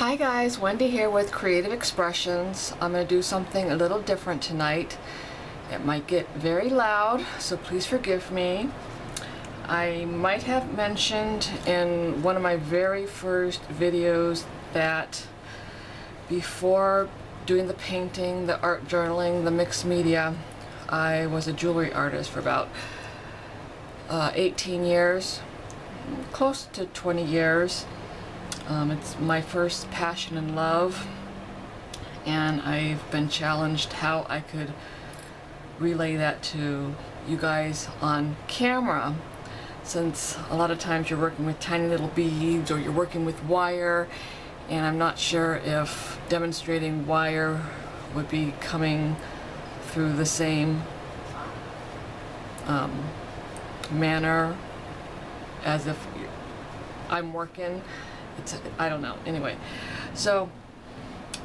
Hi guys, Wendy here with Creative Expressions. I'm going to do something a little different tonight. It might get very loud, so please forgive me. I might have mentioned in one of my very first videos that before doing the painting, the art journaling, the mixed media, I was a jewelry artist for about 18 years, close to 20 years. It's my first passion and love, and I've been challenged how I could relay that to you guys on camera, since a lot of times you're working with tiny little beads or you're working with wire, and I'm not sure if demonstrating wire would be coming through the same manner as if I'm working. I don't know. Anyway, so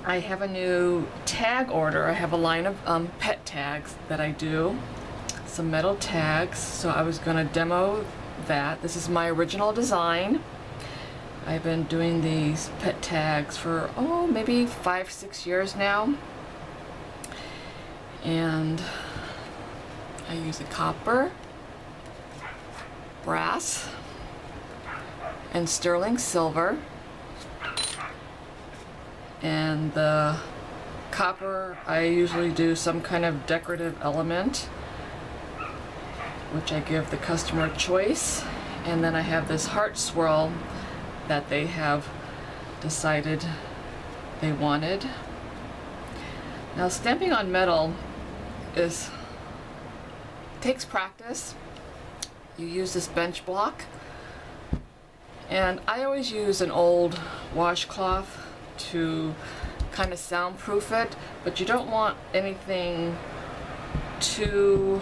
I have a new tag order. I have a line of pet tags that I do, some metal tags. So I was going to demo that. This is my original design. I've been doing these pet tags for maybe 5-6 years now, and I use a copper, brass, and sterling silver. And the copper, I usually do some kind of decorative element, which I give the customer choice. And then I have this heart swirl that they have decided they wanted. Now, stamping on metal takes practice. You use this bench block, and I always use an old washcloth to kind of soundproof it, but you don't want anything too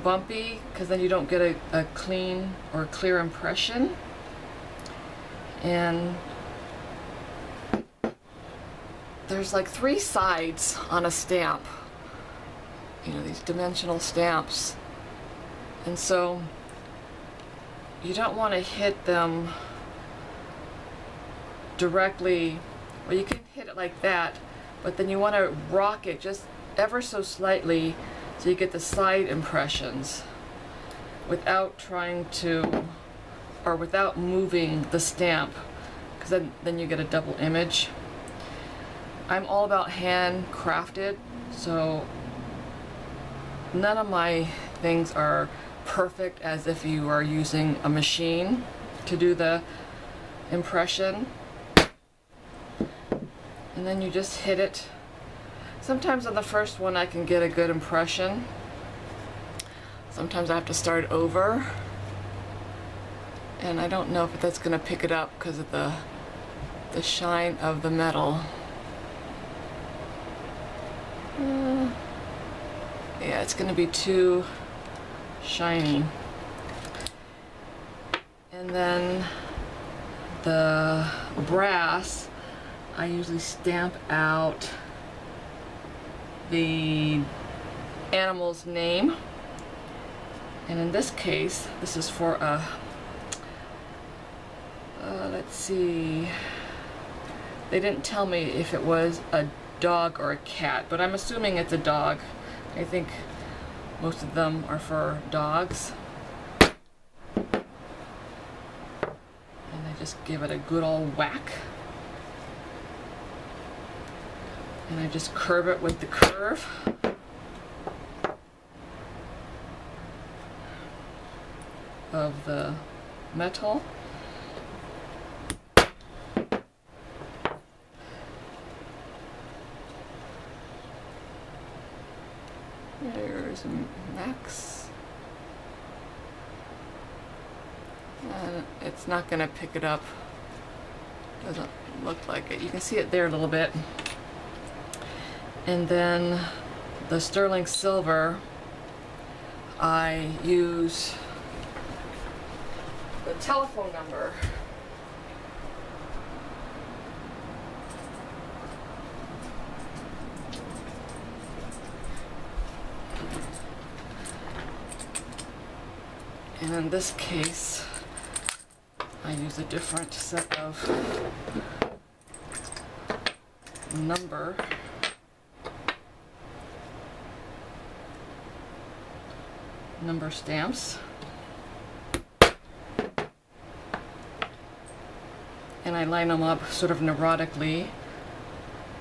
bumpy, because then you don't get a clean or clear impression. And there's like 3 sides on a stamp, you know, these dimensional stamps, and so you don't want to hit them directly. Well, you can hit it like that, but then you want to rock it just ever so slightly so you get the side impressions without trying to, or without moving the stamp, because then you get a double image. I'm all about handcrafted, so none of my things are perfect as if you are using a machine to do the impression. And then you just hit it. Sometimes on the first one I can get a good impression. Sometimes I have to start over, and I don't know if that's going to pick it up because of the shine of the metal. Yeah, it's going to be too shiny. And then the brass, I usually stamp out the animal's name, and in this case, this is for a let's see, they didn't tell me if it was a dog or a cat, but I'm assuming it's a dog. I think most of them are for dogs. And I just give it a good old whack. And I just curve it with the curve of the metal. There's Max. And it's not going to pick it up. Doesn't look like it. You can see it there a little bit. And then the sterling silver, I use the telephone number. And in this case, I use a different set of number. Number stamps. And I line them up sort of neurotically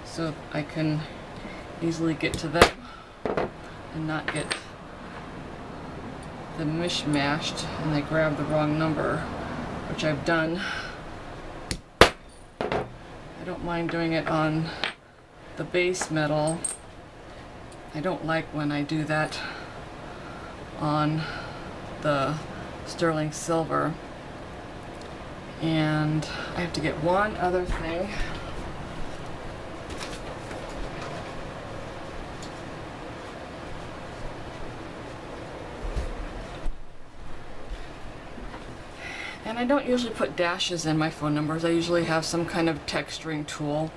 so I can easily get to them and not get them mishmashed and I grab the wrong number, which I've done. I don't mind doing it on the base metal. I don't like when I do that on the sterling silver. And I have to get one other thing. And I don't usually put dashes in my phone numbers. I usually have some kind of texturing tool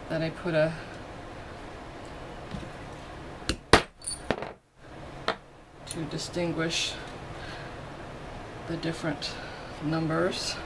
that I put to distinguish the different numbers.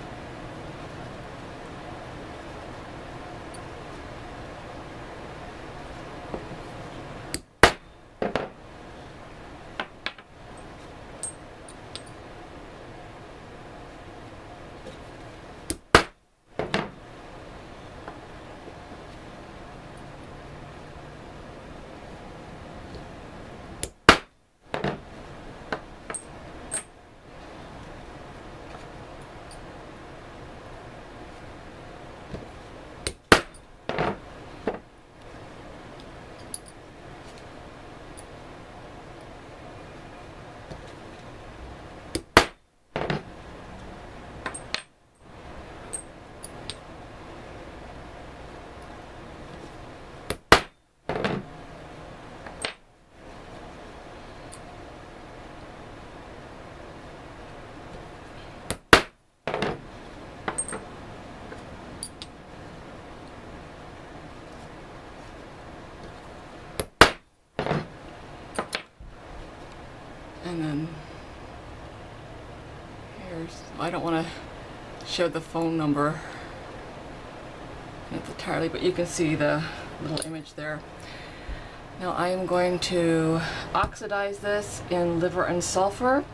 And then here's, I don't want to show the phone number entirely, but you can see the little image there. Now I am going to oxidize this in liver and sulfur,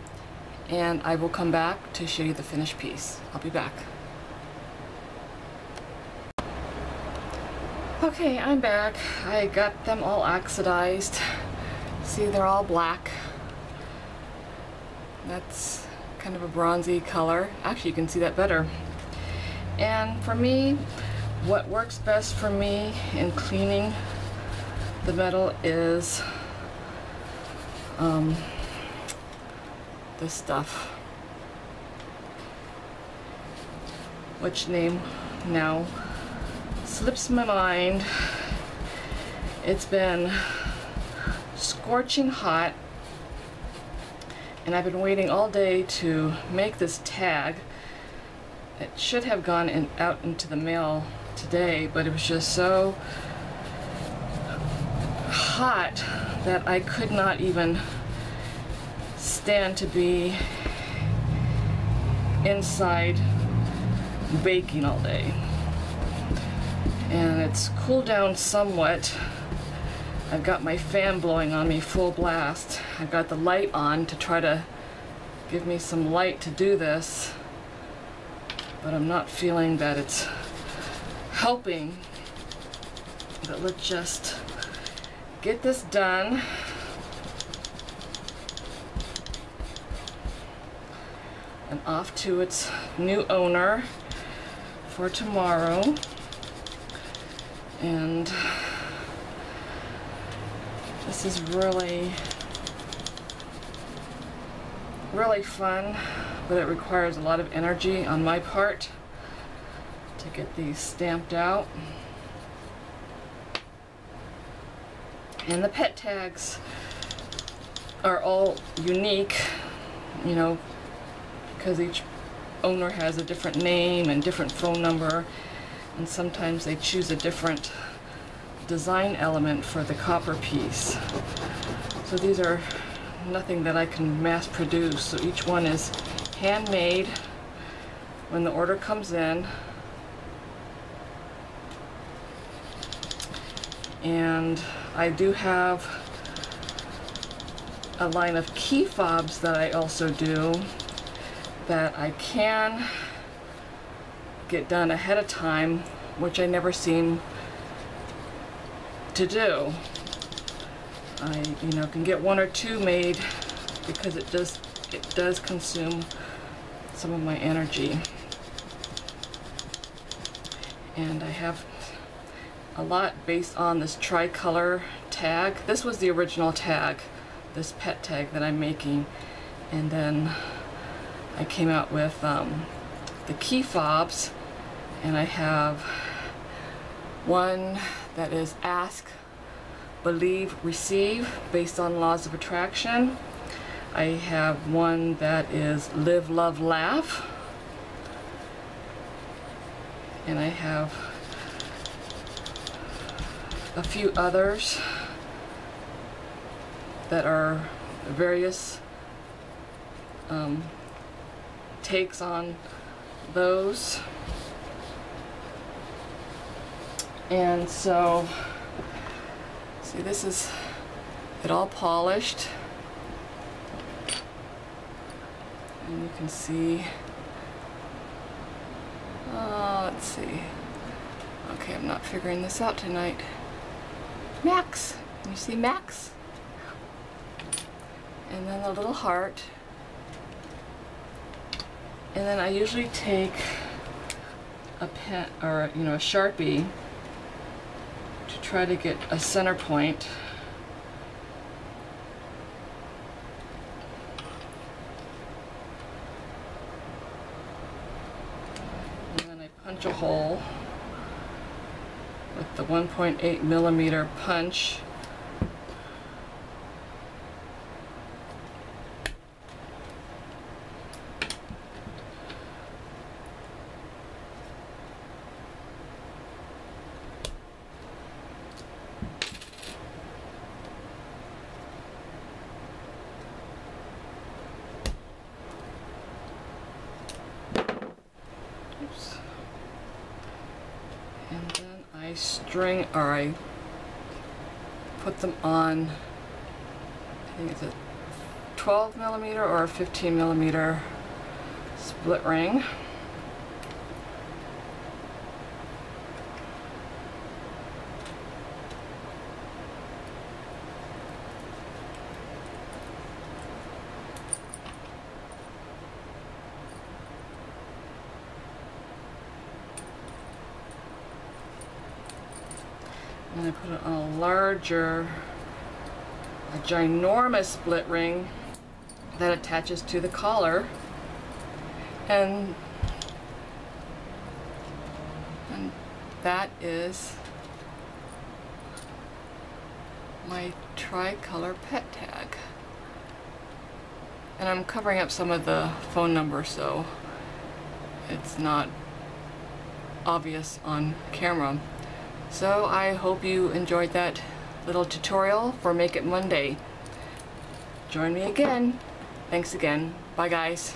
and I will come back to show you the finished piece. I'll be back. Okay, I'm back. I got them all oxidized. See, they're all black. That's kind of a bronzy color. Actually, you can see that better. And for me, what works best for me in cleaning the metal is this stuff, which name now slips my mind. It's been scorching hot, and I've been waiting all day to make this tag. It should have gone out into the mail today, but it was just so hot that I could not even stand to be inside baking all day. And it's cooled down somewhat. I've got my fan blowing on me full blast. I've got the light on to try to give me some light to do this, but I'm not feeling that it's helping. But let's just get this done. And off to its new owner for tomorrow. And this is really fun, but it requires a lot of energy on my part to get these stamped out. And the pet tags are all unique, you know, because each owner has a different name and different phone number, and sometimes they choose a different design element for the copper piece. So these are nothing that I can mass produce, so each one is handmade when the order comes in. And I do have a line of key fobs that I also do that I can get done ahead of time, which I never seem to do. I, can get one or two made because it does consume some of my energy. And I have a lot based on this tricolor tag. This was the original tag, this pet tag that I'm making, and then I came out with the key fobs, and I have one that is ask, believe, receive, based on laws of attraction. I have one that is live, love, laugh, and I have a few others that are various takes on those. And so, see, this is it all polished, and you can see, let's see, okay, I'm not figuring this out tonight. Max, can you see Max? And then the little heart. And then I usually take a pen or a Sharpie to try to get a center point. And then I punch a hole with the 1.8 millimeter punch. Oops. And then I string, or I put them on, I think it's a 12 millimeter or a 15 millimeter split ring. And I put it on a larger, a ginormous split ring that attaches to the collar, and that is my tricolor pet tag. And I'm covering up some of the phone number so it's not obvious on camera. So I hope you enjoyed that little tutorial for Make It Monday. Join me again. Thanks again. Bye guys.